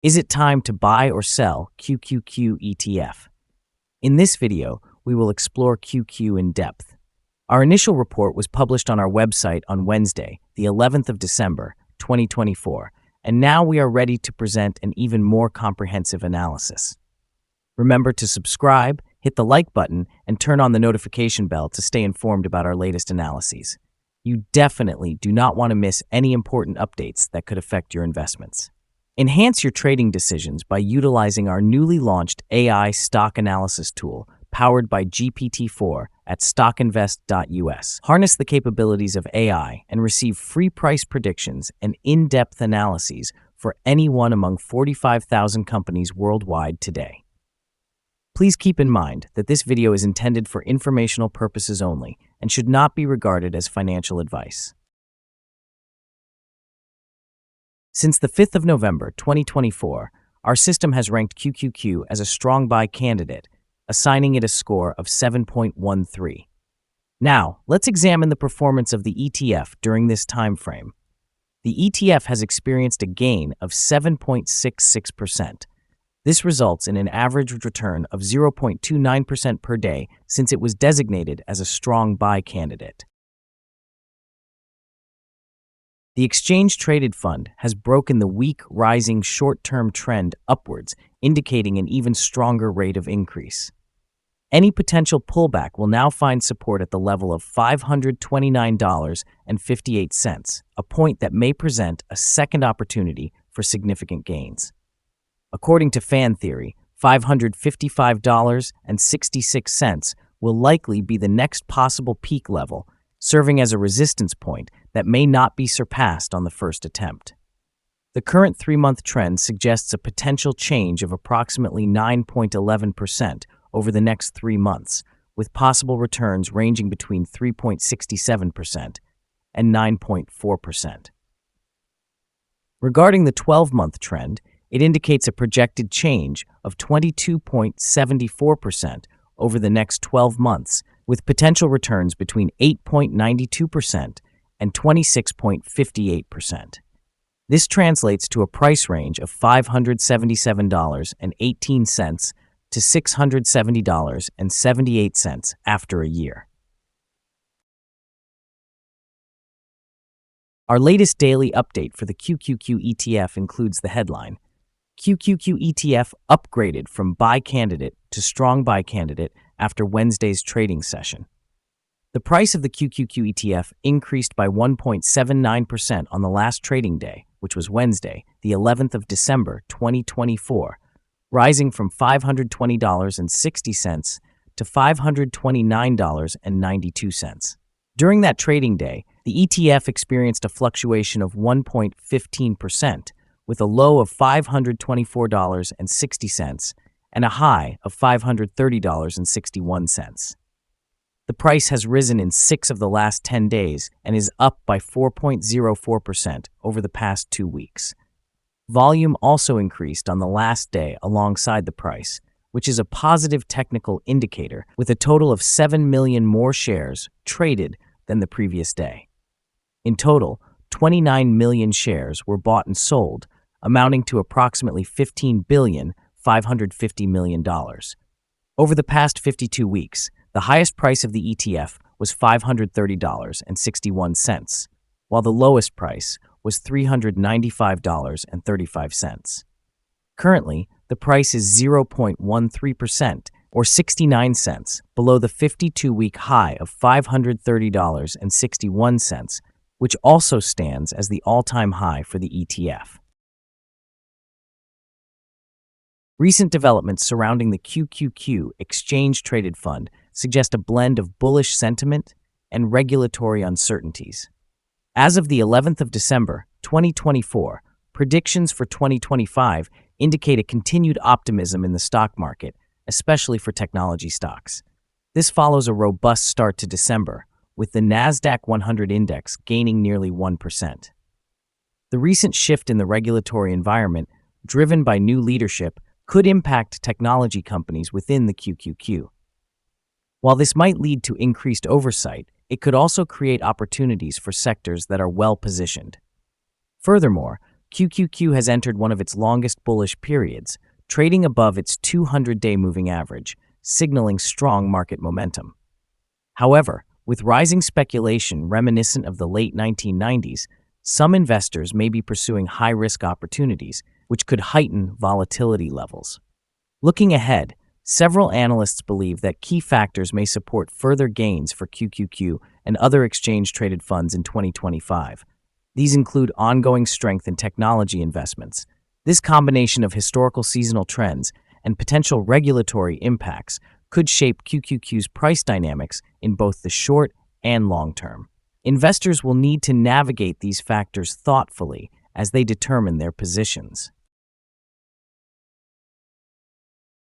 Is it time to buy or sell QQQ ETF? In this video, we will explore QQ in depth. Our initial report was published on our website on Wednesday, the 11th of December, 2024, and now we are ready to present an even more comprehensive analysis. Remember to subscribe, hit the like button, and turn on the notification bell to stay informed about our latest analyses. You definitely do not want to miss any important updates that could affect your investments. Enhance your trading decisions by utilizing our newly launched AI stock analysis tool powered by GPT-4 at StockInvest.us. Harness the capabilities of AI and receive free price predictions and in-depth analyses for any one among 45,000 companies worldwide today. Please keep in mind that this video is intended for informational purposes only and should not be regarded as financial advice. Since the 5th of November 2024, our system has ranked QQQ as a strong buy candidate, assigning it a score of 7.13. Now, let's examine the performance of the ETF during this time frame. The ETF has experienced a gain of 7.66%. This results in an average return of 0.29% per day since it was designated as a strong buy candidate. The exchange-traded fund has broken the weak, rising short-term trend upwards, indicating an even stronger rate of increase. Any potential pullback will now find support at the level of $529.58, a point that may present a second opportunity for significant gains. According to fan theory, $555.66 will likely be the next possible peak level, serving as a resistance point that may not be surpassed on the first attempt. The current 3-month trend suggests a potential change of approximately 9.11% over the next 3 months, with possible returns ranging between 3.67% and 9.4%. Regarding the 12-month trend, it indicates a projected change of 22.74% over the next 12 months, with potential returns between 8.92% and 26.58%. This translates to a price range of $577.18 to $670.78 after a year. Our latest daily update for the QQQ ETF includes the headline: QQQ ETF upgraded from buy candidate to strong buy candidate after Wednesday's trading session. The price of the QQQ ETF increased by 1.79% on the last trading day, which was Wednesday, the 11th of December, 2024, rising from $520.60 to $529.92. During that trading day, the ETF experienced a fluctuation of 1.15%, with a low of $524.60 and a high of $530.61. The price has risen in 6 of the last 10 days and is up by 4.04% over the past 2 weeks. Volume also increased on the last day alongside the price, which is a positive technical indicator, with a total of 7 million more shares traded than the previous day. In total, 29 million shares were bought and sold, amounting to approximately $15.55 billion. Over the past 52 weeks, the highest price of the ETF was $530.61, while the lowest price was $395.35. Currently, the price is 0.13%, or 69 cents, below the 52-week high of $530.61, which also stands as the all-time high for the ETF. Recent developments surrounding the QQQ exchange-traded fund suggest a blend of bullish sentiment and regulatory uncertainties. As of the 11th of December, 2024, predictions for 2025 indicate a continued optimism in the stock market, especially for technology stocks. This follows a robust start to December, with the Nasdaq 100 index gaining nearly 1%. The recent shift in the regulatory environment, driven by new leadership, could impact technology companies within the QQQ. While this might lead to increased oversight, it could also create opportunities for sectors that are well positioned. Furthermore, QQQ has entered one of its longest bullish periods, trading above its 200-day moving average, signaling strong market momentum. However, with rising speculation reminiscent of the late 1990s, some investors may be pursuing high-risk opportunities, which could heighten volatility levels. Looking ahead, several analysts believe that key factors may support further gains for QQQ and other exchange-traded funds in 2025. These include ongoing strength in technology investments. This combination of historical seasonal trends and potential regulatory impacts could shape QQQ's price dynamics in both the short and long term. Investors will need to navigate these factors thoughtfully as they determine their positions.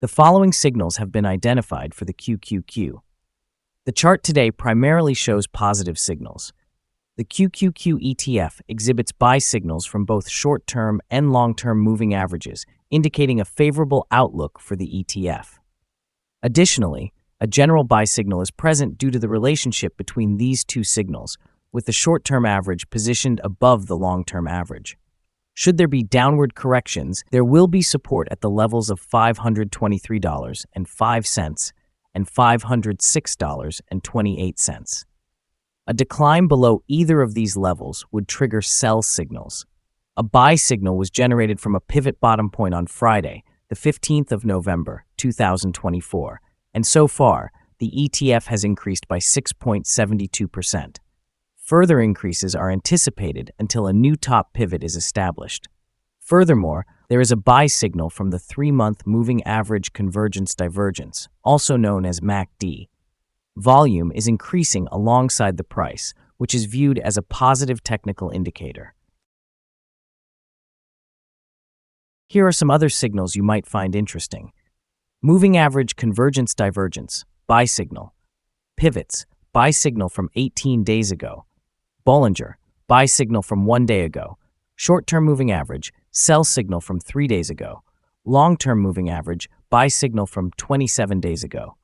The following signals have been identified for the QQQ. The chart today primarily shows positive signals. The QQQ ETF exhibits buy signals from both short-term and long-term moving averages, indicating a favorable outlook for the ETF. Additionally, a general buy signal is present due to the relationship between these two signals, with the short-term average positioned above the long-term average. Should there be downward corrections, there will be support at the levels of $523.05 and $506.28. A decline below either of these levels would trigger sell signals. A buy signal was generated from a pivot bottom point on Friday, the 15th of November, 2024, and so far, the ETF has increased by 6.72%. Further increases are anticipated until a new top pivot is established. Furthermore, there is a buy signal from the 3-month moving average convergence divergence, also known as MACD. Volume is increasing alongside the price, which is viewed as a positive technical indicator. Here are some other signals you might find interesting. Moving average convergence divergence, buy signal. Pivots, buy signal from 18 days ago. Bollinger, buy signal from 1 day ago. Short-term moving average, sell signal from 3 days ago. Long-term moving average, buy signal from 27 days ago.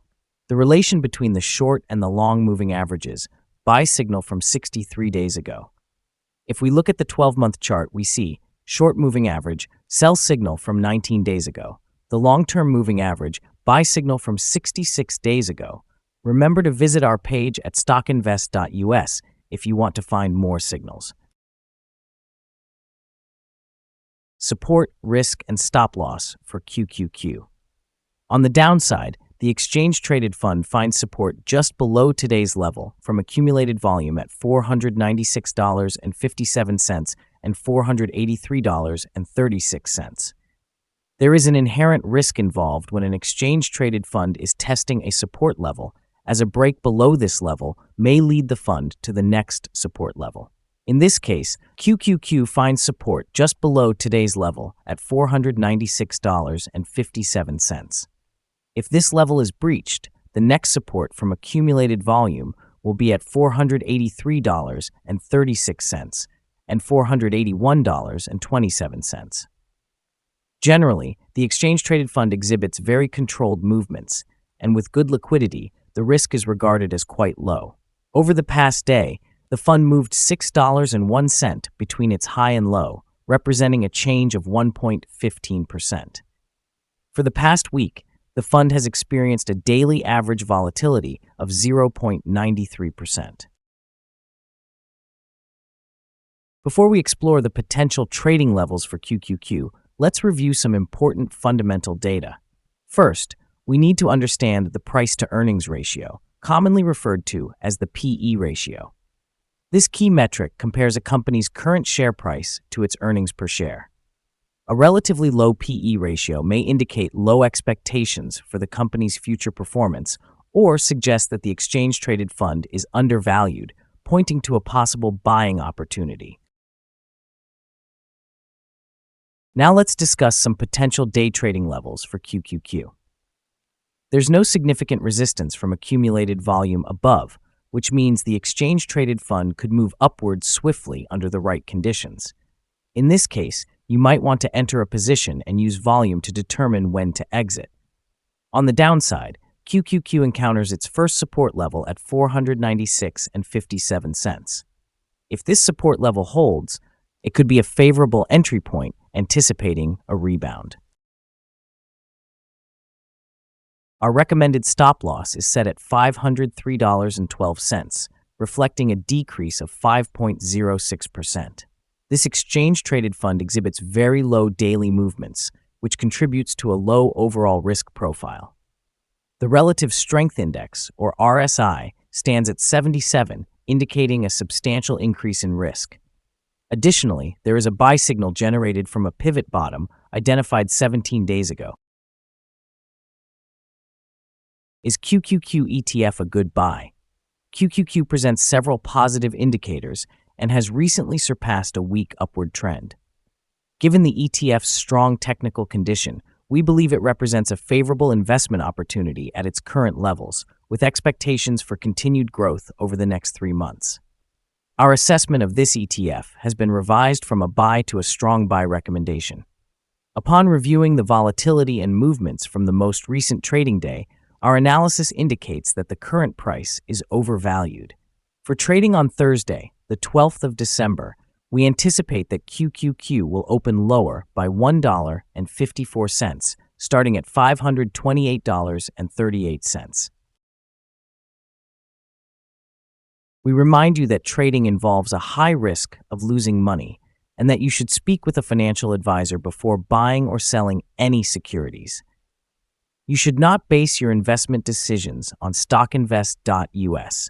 The relation between the short and the long moving averages, buy signal from 63 days ago. If we look at the 12-month chart, we see short moving average, sell signal from 19 days ago. The long-term moving average, buy signal from 66 days ago. Remember to visit our page at StockInvest.us if you want to find more signals. Support, risk, and stop loss for QQQ. On the downside, the exchange-traded fund finds support just below today's level from accumulated volume at $496.57 and $483.36. There is an inherent risk involved when an exchange-traded fund is testing a support level, as a break below this level may lead the fund to the next support level. In this case, QQQ finds support just below today's level at $496.57. If this level is breached, the next support from accumulated volume will be at $483.36 and $481.27. Generally, the exchange-traded fund exhibits very controlled movements, and with good liquidity, the risk is regarded as quite low. Over the past day, the fund moved $6.01 between its high and low, representing a change of 1.15%. For the past week, the fund has experienced a daily average volatility of 0.93%. Before we explore the potential trading levels for QQQ, let's review some important fundamental data. First, we need to understand the price-to-earnings ratio, commonly referred to as the PE ratio. This key metric compares a company's current share price to its earnings per share. A relatively low PE ratio may indicate low expectations for the company's future performance or suggest that the exchange-traded fund is undervalued, pointing to a possible buying opportunity. Now let's discuss some potential day trading levels for QQQ. There's no significant resistance from accumulated volume above, which means the exchange-traded fund could move upwards swiftly under the right conditions. In this case, you might want to enter a position and use volume to determine when to exit. On the downside, QQQ encounters its first support level at $496.57. If this support level holds, It could be a favorable entry point, anticipating a rebound. Our recommended stop loss is set at $503.12, reflecting a decrease of 5.06%. This exchange-traded fund exhibits very low daily movements, which contributes to a low overall risk profile. The Relative Strength Index, or RSI, stands at 77, indicating a substantial increase in risk. Additionally, there is a buy signal generated from a pivot bottom identified 17 days ago. Is QQQ ETF a good buy? QQQ presents several positive indicators and has recently surpassed a weak upward trend. Given the ETF's strong technical condition, we believe it represents a favorable investment opportunity at its current levels, with expectations for continued growth over the next 3 months. Our assessment of this ETF has been revised from a buy to a strong buy recommendation. Upon reviewing the volatility and movements from the most recent trading day, our analysis indicates that the current price is overvalued. For trading on Thursday, the 12th of December, we anticipate that QQQ will open lower by $1.54, starting at $528.38. We remind you that trading involves a high risk of losing money and that you should speak with a financial advisor before buying or selling any securities. You should not base your investment decisions on StockInvest.us.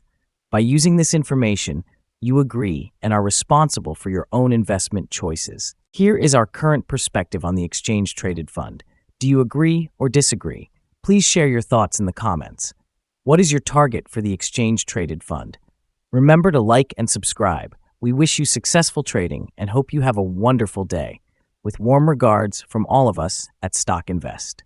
By using this information, you agree and are responsible for your own investment choices. Here is our current perspective on the exchange-traded fund. Do you agree or disagree? Please share your thoughts in the comments. What is your target for the exchange-traded fund? Remember to like and subscribe. We wish you successful trading and hope you have a wonderful day. With warm regards from all of us at Stock Invest.